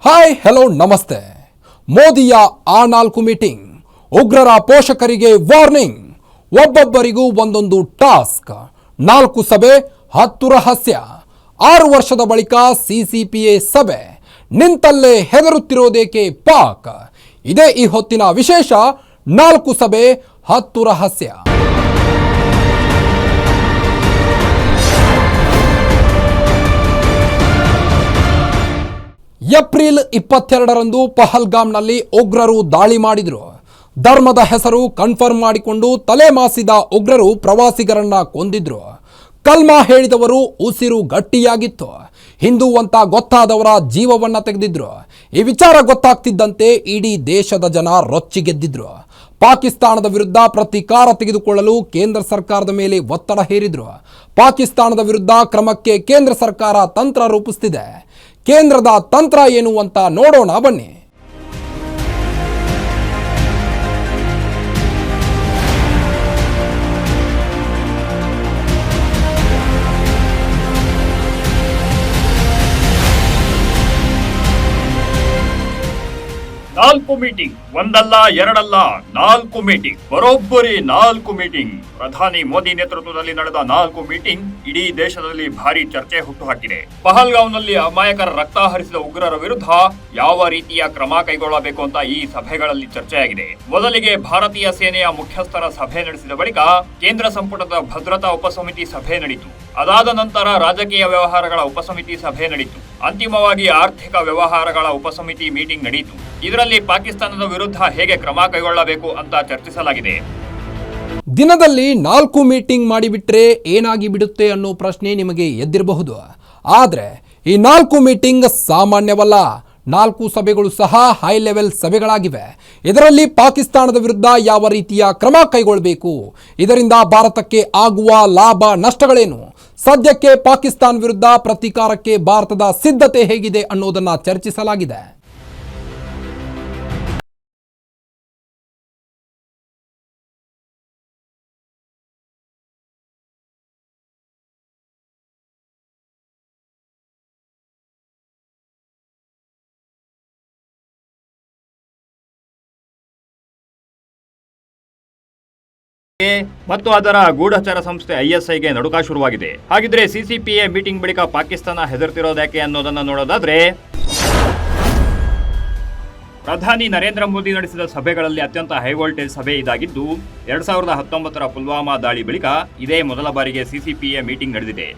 Hi hello ನಮಸ್ತೆ. ಮೋದಿಯ ಆ 4 meeting, ಉಗ್ರರ ಪೋಷಕರಿಗೆ ವಾರ್ನಿಂಗ್, ಒಬ್ಬೊಬ್ಬರಿಗೂ ಒಂದೊಂದು ಟಾಸ್ಕ್, 4 ಸಭೆ 10 ರಹಸ್ಯ, 6 ವರ್ಷದ ಬಳಿಕ ಸಿಸಿಪಿಎ ಸಭೆ, ನಿಂತಲ್ಲೇ ಹೆದರುತ್ತಿರೋದೇಕೆ ಪಾಕ್. ಇದೇ ಈ ಹೊತ್ತಿನ ವಿಶೇಷ 4 ಸಭೆ 10 ರಹಸ್ಯ. ಏಪ್ರಿಲ್ 22ರಂದು ಪಹಲ್ಗಾಮ್ನಲ್ಲಿ ಉಗ್ರರು ದಾಳಿ ಮಾಡಿದರು. ಧರ್ಮದ ಹೆಸರು ಕನ್ಫರ್ಮ್ ಮಾಡಿಕೊಂಡು ತಲೆಮಾಸಿದ ಉಗ್ರರು ಪ್ರವಾಸಿಗರನ್ನ ಕೊಂದಿದ್ರು. ಕಲ್ಮಾ ಹೇಳಿದವರು ಉಸಿರು ಗಟ್ಟಿಯಾಗಿತ್ತು. ಹಿಂದೂ ಅಂತ ಗೊತ್ತಾದವರ ಜೀವವನ್ನ ತೆಗೆದಿದ್ರು. ಈ ವಿಚಾರ ಗೊತ್ತಾಗ್ತಿದ್ದಂತೆ ಇಡೀ ದೇಶದ ಜನ ರೊಚ್ಚಿಗೆದ್ದಿದ್ರು. ಪಾಕಿಸ್ತಾನದ ವಿರುದ್ಧ ಪ್ರತೀಕಾರ ತೆಗೆದುಕೊಳ್ಳಲು ಕೇಂದ್ರ ಸರ್ಕಾರದ ಮೇಲೆ ಒತ್ತಡ ಹೇರಿದ್ರು. ಪಾಕಿಸ್ತಾನದ ವಿರುದ್ಧ ಕ್ರಮಕ್ಕೆ ಕೇಂದ್ರ ಸರ್ಕಾರ ತಂತ್ರ ರೂಪಿಸುತ್ತಿದೆ. ಕೇಂದ್ರದ ತಂತ್ರ ಏನು ಅಂತ ನೋಡೋಣ ಬನ್ನಿ. ನಾಲ್ಕು ಮೀಟಿಂಗ್, ಒಂದಲ್ಲ ಎರಡಲ್ಲ 4 ಮೀಟಿಂಗ್, ಬರೋಬ್ಬರಿ 4 ಮೀಟಿಂಗ್. ಪ್ರಧಾನಿ ಮೋದಿ ನೇತೃತ್ವದಲ್ಲಿ ನಡೆದ 4 ಮೀಟಿಂಗ್ ಇಡೀ ದೇಶದಲ್ಲಿ ಭಾರಿ ಚರ್ಚೆ ಹುಟ್ಟುಹಾಕಿದೆ. ಪಹಲ್ಗಾಂವ್ನಲ್ಲಿ ಅಮಾಯಕರ ರಕ್ತ ಹರಿಸಿದ ಉಗ್ರರ ವಿರುದ್ಧ ಯಾವ ರೀತಿಯ ಕ್ರಮ ಕೈಗೊಳ್ಳಬೇಕು ಅಂತ ಈ ಸಭೆಗಳಲ್ಲಿ ಚರ್ಚೆಯಾಗಿದೆ. ಮೊದಲಿಗೆ ಭಾರತೀಯ ಸೇನೆಯ ಮುಖ್ಯಸ್ಥರ ಸಭೆ ನಡೆಸಿದ ಬಳಿಕ ಕೇಂದ್ರ ಸಂಪುಟದ ಭದ್ರತಾ ಉಪಸಮಿತಿ ಸಭೆ ನಡೆಯಿತು. ಅದಾದ ನಂತರ ರಾಜಕೀಯ ವ್ಯವಹಾರಗಳ ಉಪಸಮಿತಿ ಸಭೆ ನಡೆಯಿತು. ಅಂತಿಮವಾಗಿ ಆರ್ಥಿಕ ವ್ಯವಹಾರಗಳ ಉಪಸಮಿತಿ ಮೀಟಿಂಗ್ ನಡೆಯಿತು. ಇದರಲ್ಲಿ ಪಾಕಿಸ್ತಾನದ ವಿರುದ್ಧ ಹೇಗೆ ಕ್ರಮ ಕೈಗೊಳ್ಳಬೇಕು ಅಂತ ಚರ್ಚಿಸಲಾಗಿದೆ. ದಿನದಲ್ಲಿ 4 ಮೀಟಿಂಗ್ ಮಾಡಿಬಿಟ್ರೆ ಏನಾಗಿ ಬಿಡುತ್ತೆ ಅನ್ನೋ ಪ್ರಶ್ನೆ ನಿಮಗೆ ಎದ್ದಿರಬಹುದು. ಆದರೆ ಈ 4 ಮೀಟಿಂಗ್ ಸಾಮಾನ್ಯವಲ್ಲ. 4 ಸಭೆಗಳು ಸಹ ಹೈ ಲೆವೆಲ್ ಸಭೆಗಳಾಗಿವೆ. ಇದರಲ್ಲಿ ಪಾಕಿಸ್ತಾನದ ವಿರುದ್ಧ ಯಾವ ರೀತಿಯ ಕ್ರಮ ಕೈಗೊಳ್ಳಬೇಕು, ಇದರಿಂದ ಭಾರತಕ್ಕೆ ಆಗುವ ಲಾಭ ನಷ್ಟಗಳೇನು, ಸದ್ಯಕ್ಕೆ ಪಾಕಿಸ್ತಾನ ವಿರುದ್ಧ ಪ್ರತೀಕಾರಕ್ಕೆ ಭಾರತದ ಸಿದ್ಧತೆ ಹೇಗಿದೆ ಅನ್ನೋದನ್ನ ಚರ್ಚಿಸಲಾಗಿದೆ. ಮತ್ತು ಅದರ ಗೂಢಚರ ಸಂಸ್ಥೆ ISIಗೆ ನಡುಕ ಶುರುವಾಗಿದೆ. ಹಾಗಿದ್ರೆ ಸಿಸಿಪಿಎ ಮೀಟಿಂಗ್ ಬಳಿಕ ಪಾಕಿಸ್ತಾನ ಹೆದರ್ತಿರೋದ್ಯಾಕೆ ಅನ್ನೋದನ್ನ ನೋಡೋದಾದ್ರೆ, ಪ್ರಧಾನಿ ನರೇಂದ್ರ ಮೋದಿ ನಡೆಸಿದ ಸಭೆಗಳಲ್ಲಿ ಅತ್ಯಂತ ಹೈ ವೋಲ್ಟೇಜ್ ಸಭೆ ಇದಾಗಿದ್ದು, 2019ರ ಪುಲ್ವಾಮಾ ದಾಳಿ ಬಳಿಕ ಇದೇ ಮೊದಲ ಬಾರಿಗೆ ಸಿಸಿಪಿಎ ಮೀಟಿಂಗ್ ನಡೆದಿದೆ.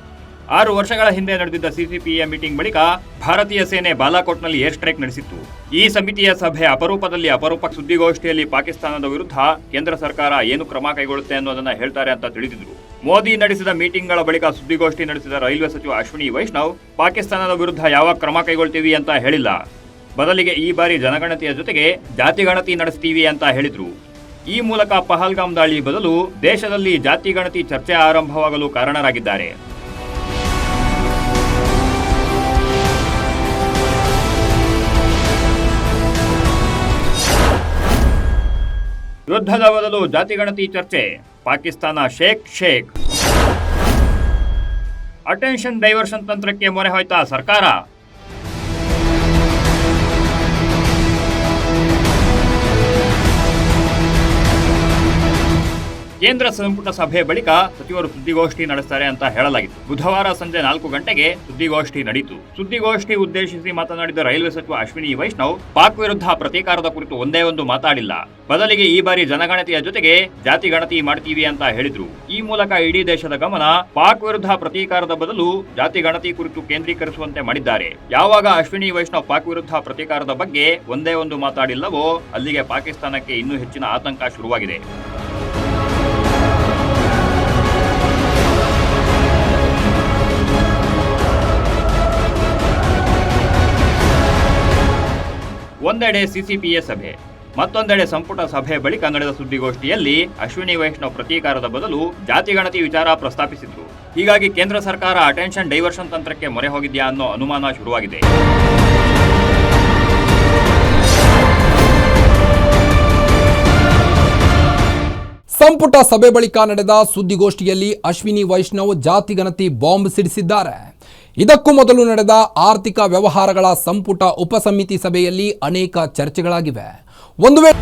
6 ವರ್ಷಗಳ ಹಿಂದೆ ನಡೆದಿದ್ದ ಸಿಸಿಪಿಎ ಮೀಟಿಂಗ್ ಬಳಿಕ ಭಾರತೀಯ ಸೇನೆ ಬಾಲಾಕೋಟ್ನಲ್ಲಿ ಏರ್ ಸ್ಟ್ರೈಕ್ ನಡೆಸಿತ್ತು. ಈ ಸಮಿತಿಯ ಸಭೆ ಅಪರೂಪ ಸುದ್ದಿಗೋಷ್ಠಿಯಲ್ಲಿ ಪಾಕಿಸ್ತಾನದ ವಿರುದ್ಧ ಕೇಂದ್ರ ಸರ್ಕಾರ ಏನು ಕ್ರಮ ಕೈಗೊಳ್ಳುತ್ತೆ ಅನ್ನೋದನ್ನ ಹೇಳ್ತಾರೆ ಅಂತ ತಿಳಿದಿದ್ರು. ಮೋದಿ ನಡೆಸಿದ ಮೀಟಿಂಗ್ಗಳ ಬಳಿಕ ಸುದ್ದಿಗೋಷ್ಠಿ ನಡೆಸಿದ ರೈಲ್ವೆ ಸಚಿವ ಅಶ್ವಿನಿ ವೈಷ್ಣವ್ ಪಾಕಿಸ್ತಾನದ ವಿರುದ್ಧ ಯಾವ ಕ್ರಮ ಕೈಗೊಳ್ತೀವಿ ಅಂತ ಹೇಳಿಲ್ಲ. ಬದಲಿಗೆ ಈ ಬಾರಿ ಜನಗಣತಿಯ ಜೊತೆಗೆ ಜಾತಿಗಣತಿ ನಡೆಸ್ತೀವಿ ಅಂತ ಹೇಳಿದ್ರು. ಈ ಮೂಲಕ ಪಹಲ್ಗಾಮ್ ದಾಳಿ ಬದಲು ದೇಶದಲ್ಲಿ ಜಾತಿಗಣತಿ ಚರ್ಚೆ ಆರಂಭವಾಗಲು ಕಾರಣರಾಗಿದ್ದಾರೆ. ಯುದ್ಧದ ಬದಲು ಜಾತಿಗಣತಿ ಚರ್ಚೆ, ಪಾಕಿಸ್ತಾನ ಶೇಕ್. ಅಟೆನ್ಷನ್ ಡೈವರ್ಷನ್ ತಂತ್ರಕ್ಕೆ ಮೊರೆ ಹೋಯ್ತಾ ಸರ್ಕಾರ. ಕೇಂದ್ರ ಸಂಪುಟ ಸಭೆ ಬಳಿಕ ಸಚಿವರು ಸುದ್ದಿಗೋಷ್ಠಿ ನಡೆಸ್ತಾರೆ ಅಂತ ಹೇಳಲಾಗಿತ್ತು. ಬುಧವಾರ ಸಂಜೆ 4 ಗಂಟೆಗೆ ಸುದ್ದಿಗೋಷ್ಠಿ ನಡೆಯಿತು. ಸುದ್ದಿಗೋಷ್ಠಿ ಉದ್ದೇಶಿಸಿ ಮಾತನಾಡಿದ ರೈಲ್ವೆ ಸಚಿವ ಅಶ್ವಿನಿ ವೈಷ್ಣವ್, ಪಾಕ್ ವಿರುದ್ಧ ಪ್ರತೀಕಾರದ ಕುರಿತು ಒಂದೇ ಒಂದು ಮಾತಾಡಿಲ್ಲ. ಬದಲಿಗೆ ಈ ಬಾರಿ ಜನಗಣತಿಯ ಜೊತೆಗೆ ಜಾತಿ ಗಣತಿ ಮಾಡ್ತೀವಿ ಅಂತ ಹೇಳಿದ್ರು. ಈ ಮೂಲಕ ಇಡೀ ದೇಶದ ಗಮನ ಪಾಕ್ ವಿರುದ್ಧ ಪ್ರತೀಕಾರದ ಬದಲು ಜಾತಿ ಗಣತಿ ಕುರಿತು ಕೇಂದ್ರೀಕರಿಸುವಂತೆ ಮಾಡಿದ್ದಾರೆ. ಯಾವಾಗ ಅಶ್ವಿನಿ ವೈಷ್ಣವ್ ಪಾಕ್ ವಿರುದ್ಧ ಪ್ರತೀಕಾರದ ಬಗ್ಗೆ ಒಂದೇ ಒಂದು ಮಾತಾಡಿಲ್ಲವೋ ಅಲ್ಲಿಗೆ ಪಾಕಿಸ್ತಾನಕ್ಕೆ ಇನ್ನೂ ಹೆಚ್ಚಿನ ಆತಂಕ ಶುರುವಾಗಿದೆ. ಒಂದೆಡೆ ಸಿಸಿಪಿಎ ಸಭೆ, ಮತ್ತೊಂದೆಡೆ ಸಂಪುಟ ಸಭೆ ಬಳಿಕ ನಡೆದ ಸುದ್ದಿಗೋಷ್ಠಿಯಲ್ಲಿ ಅಶ್ವಿನಿ ವೈಷ್ಣವ್ ಪ್ರತೀಕಾರದ ಬದಲು ಜಾತಿಗಣತಿ ವಿಚಾರ ಪ್ರಸ್ತಾಪಿಸಿದ್ರು. ಹೀಗಾಗಿ ಕೇಂದ್ರ ಸರ್ಕಾರ ಅಟೆನ್ಷನ್ ಡೈವರ್ಷನ್ ತಂತ್ರಕ್ಕೆ ಮೊರೆ ಹೋಗಿದ್ಯಾ ಅನ್ನೋ ಅನುಮಾನ ಶುರುವಾಗಿದೆ. ಸಂಪುಟ ಸಭೆ ಬಳಿಕ ನಡೆದ ಸುದ್ದಿಗೋಷ್ಠಿಯಲ್ಲಿ ಅಶ್ವಿನಿ ವೈಷ್ಣವ್ ಜಾತಿ ಗಣತಿ ಬಾಂಬ್ ಸಿಡಿಸಿದ್ದಾರೆ. ಇದಕ್ಕೂ ಮೊದಲು ನಡೆದ ಆರ್ಥಿಕ ವ್ಯವಹಾರಗಳ ಸಂಪುಟ ಉಪಸಮಿತಿ ಸಭೆಯಲ್ಲಿ ಅನೇಕ ಚರ್ಚೆಗಳಾಗಿವೆ. ಒಂದು ವೇಳೆ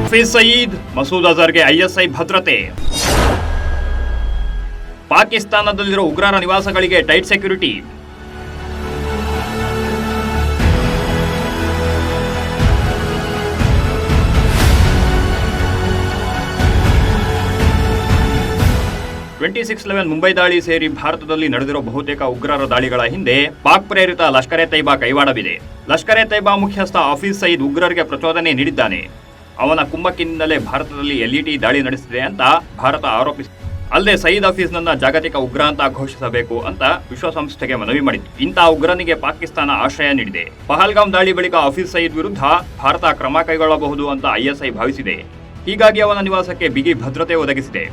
ಹಫೀಜ್ ಸಯೀದ್, ಮಸೂದ್ ಅಜರ್ಗೆ ಐಎಸ್ಐ ಭದ್ರತೆ, ಪಾಕಿಸ್ತಾನದಲ್ಲಿರೋ ಉಗ್ರರ ನಿವಾಸಗಳಿಗೆ ಟೈಟ್ ಸೆಕ್ಯೂರಿಟಿ, ಮುಂಬೈ ದಾಳಿ ಸೇರಿ ಭಾರತದಲ್ಲಿ ನಡೆದಿರೋ ಬಹುತೇಕ ಉಗ್ರರ ದಾಳಿಗಳ ಹಿಂದೆ ಪಾಕ್ ಪ್ರೇರಿತ ಲಷ್ಕರ್ ಎ ತೈಬಾ ಕೈವಾಡವಿದೆ. ಲಷ್ಕರ್ ಎ ತೈಬಾ ಮುಖ್ಯಸ್ಥ ಹಫೀಜ್ ಸಯೀದ್ ಉಗ್ರರಿಗೆ ಪ್ರಚೋದನೆ ನೀಡಿದ್ದಾನೆ. ಅವನ ಕುಮ್ಮಕ್ಕಿನಿಂದಲೇ ಭಾರತದಲ್ಲಿ ಎಲ್ಇಟಿ ದಾಳಿ ನಡೆಸಿದೆ ಅಂತ ಭಾರತ ಆರೋಪಿಸಿದೆ. ಅಲ್ಲದೆ ಸಯೀದ್ ಹಫೀಜ್ನನ್ನ ಜಾಗತಿಕ ಉಗ್ರ ಅಂತ ಘೋಷಿಸಬೇಕು ಅಂತ ವಿಶ್ವಸಂಸ್ಥೆಗೆ ಮನವಿ ಮಾಡಿತ್ತು. ಇಂತಹ ಉಗ್ರನಿಗೆ ಪಾಕಿಸ್ತಾನ ಆಶ್ರಯ ನೀಡಿದೆ. ಪಹಲ್ಗಾಮ್ ದಾಳಿ ಬಳಿಕ ಹಫೀಜ್ ಸಯೀದ್ ವಿರುದ್ಧ ಭಾರತ ಕ್ರಮ ಕೈಗೊಳ್ಳಬಹುದು ಅಂತ ಐಎಸ್ಐ ಭಾವಿಸಿದೆ. ಹೀಗಾಗಿ ಅವನ ನಿವಾಸಕ್ಕೆ ಬಿಗಿ ಭದ್ರತೆ ಒದಗಿಸಿದೆ.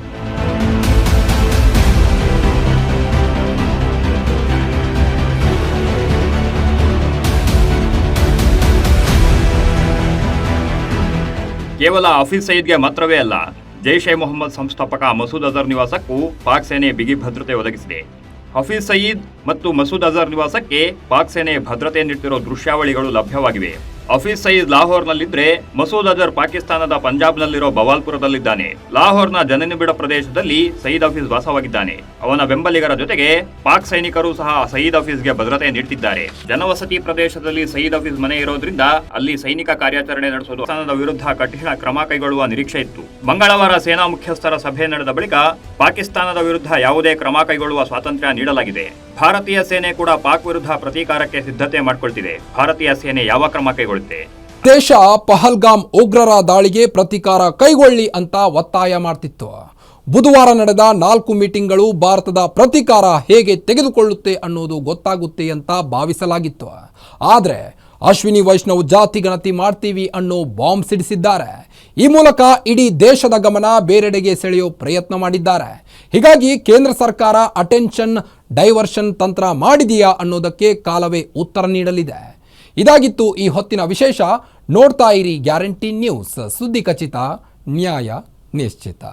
ಕೇವಲ ಹಫೀಜ್ ಸಯೀದ್ಗೆ ಮಾತ್ರವೇ ಅಲ್ಲ, ಜೈಷ್ ಎ ಮೊಹಮ್ಮದ್ ಸಂಸ್ಥಾಪಕ ಮಸೂದ್ ಅಜರ್ ನಿವಾಸಕ್ಕೂ ಪಾಕ್ ಸೇನೆ ಬಿಗಿ ಭದ್ರತೆ ಒದಗಿಸಿದೆ. ಹಫೀಜ್ ಸಯೀದ್ ಮತ್ತು ಮಸೂದ್ ಅಜರ್ ನಿವಾಸಕ್ಕೆ ಪಾಕ್ ಸೇನೆ ಭದ್ರತೆ ನೀಡುತ್ತಿರೋ ದೃಶ್ಯಾವಳಿಗಳು ಲಭ್ಯವಾಗಿವೆ. ಹಫೀಜ್ ಸಯೀದ್ ಲಾಹೋರ್ನಲ್ಲಿದ್ರೆ ಮಸೂದ್ ಅಜರ್ ಪಾಕಿಸ್ತಾನದ ಪಂಜಾಬ್ನಲ್ಲಿರೋ ಬವಾಲ್ಪುರದಲ್ಲಿದ್ದಾನೆ. ಲಾಹೋರ್ನ ಜನನಿಬಿಡ ಪ್ರದೇಶದಲ್ಲಿ ಸಯೀದ್ ಹಫೀಜ್ ವಾಸವಾಗಿದ್ದಾನೆ. ಅವನ ಬೆಂಬಲಿಗರ ಜೊತೆಗೆ ಪಾಕ್ ಸೈನಿಕರು ಸಹ ಸಯೀದ್ ಹಫೀಜ್ಗೆ ಭದ್ರತೆ ನೀಡುತ್ತಿದ್ದಾರೆ. ಜನವಸತಿ ಪ್ರದೇಶದಲ್ಲಿ ಸಯೀದ್ ಹಫೀಜ್ ಮನೆ ಇರೋದ್ರಿಂದ ಅಲ್ಲಿ ಸೈನಿಕ ಕಾರ್ಯಾಚರಣೆ ನಡೆಸೋದು ಪಾಕಿಸ್ತಾನದ ವಿರುದ್ಧ ಕಠಿಣ ಕ್ರಮ ಕೈಗೊಳ್ಳುವ ನಿರೀಕ್ಷೆ ಇತ್ತು. ಮಂಗಳವಾರ ಸೇನಾ ಮುಖ್ಯಸ್ಥರ ಸಭೆ ನಡೆದ ಬಳಿಕ ಪಾಕಿಸ್ತಾನದ ವಿರುದ್ಧ ಯಾವುದೇ ಕ್ರಮ ಕೈಗೊಳ್ಳುವ ಸ್ವಾತಂತ್ರ್ಯ ನೀಡಲಾಗಿದೆ. ಭಾರತೀಯ ಸೇನೆ ಕೂಡ ಪಾಕ್ ವಿರುದ್ಧ ಪ್ರತೀಕಾರಕ್ಕೆ ಸಿದ್ಧತೆ ಮಾಡಿಕೊಳ್ತಿದೆ. ಭಾರತೀಯ ಸೇನೆ ಯಾವ ಕ್ರಮ ಕೈಗೊಳ್ಳುತ್ತೆ? ದೇಶ ಪಹಲ್ಗಾಮ್ ಉಗ್ರರ ದಾಳಿಗೆ ಪ್ರತೀಕಾರ ಕೈಗೊಳ್ಳಿ ಅಂತ ಒತ್ತಾಯ ಮಾಡ್ತಿತ್ತು. ಬುಧವಾರ ನಡೆದ 4 ಮೀಟಿಂಗ್ಗಳು ಭಾರತದ ಪ್ರತೀಕಾರ ಹೇಗೆ ತೆಗೆದುಕೊಳ್ಳುತ್ತೆ ಅನ್ನೋದು ಗೊತ್ತಾಗುತ್ತೆ ಅಂತ ಭಾವಿಸಲಾಗಿತ್ತು. ಆದರೆ ಅಶ್ವಿನಿ ವೈಷ್ಣವ್ ಜಾತಿ ಗಣತಿ ಮಾಡ್ತೀವಿ ಅನ್ನೋ ಬಾಂಬ್ ಸಿಡಿಸಿದ್ದಾರೆ. ಈ ಮೂಲಕ ಇಡೀ ದೇಶದ ಗಮನ ಬೇರೆಡೆಗೆ ಸೆಳೆಯೋ ಪ್ರಯತ್ನ ಮಾಡಿದ್ದಾರೆ. ಹೀಗಾಗಿ ಕೇಂದ್ರ ಸರ್ಕಾರ ಅಟೆನ್ಷನ್ ಡೈವರ್ಷನ್ ತಂತ್ರ ಮಾಡಿದೆಯಾ ಅನ್ನೋದಕ್ಕೆ ಕಾಲವೇ ಉತ್ತರ ನೀಡಲಿದೆ. ಇದಾಗಿತ್ತು ಈ ಹೊತ್ತಿನ ವಿಶೇಷ. ನೋಡ್ತಾ ಇರಿ ಗ್ಯಾರಂಟಿ ನ್ಯೂಸ್, ಸುದ್ದಿ ಖಚಿತ, ನ್ಯಾಯ ನಿಶ್ಚಿತ.